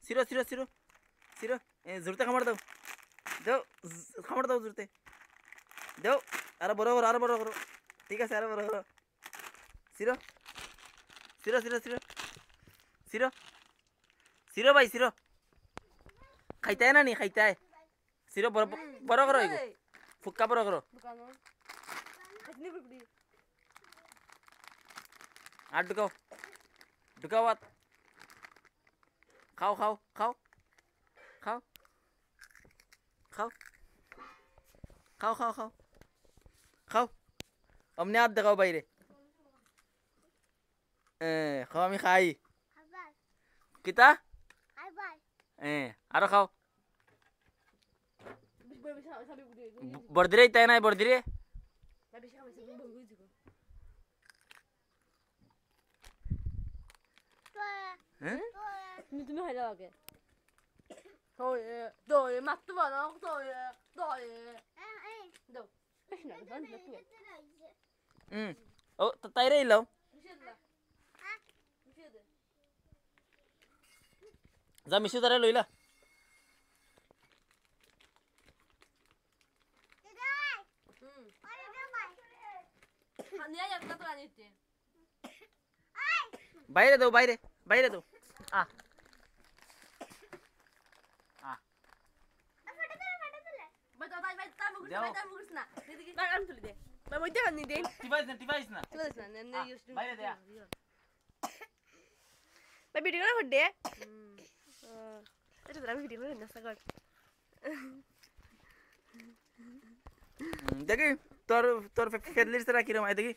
সিরো সিরো সিরো সিরো জোরতে খামার দাও দাও খামার দাও জোরতে দাও আরো বড় করো আরো বড় করো ঠিক আছে আরো বড় করো সিরো সিরো সিরো সিরো সিরো সিরো ভাই সিরো খাইতে না নি খাইতে সিরো বড় বড় করো এগো ফুক্কা বড় করো আর ঢুকাও ঢুকাও আর খাও খাও খাও খাও খাও খাও খাও খাও খাও অমনি হাত দেখাও বাইরে খাও আমি খাই কিতা আরো খাও বর্দিরে তাই নাই বর্দিরে তুমি হয়ে যাও আগে 너의 맛도 많아 너의 너 ও তাই রে ইলাও যা মিশু তারে লইলা 아니야 약간 또 아니지 বাইরে দাও বাইরে বাইরে দাও আ টিভাইস না বাইরে দেয়া দেখি তোর তোর ফেদলির সারা কিরম আয় দেখি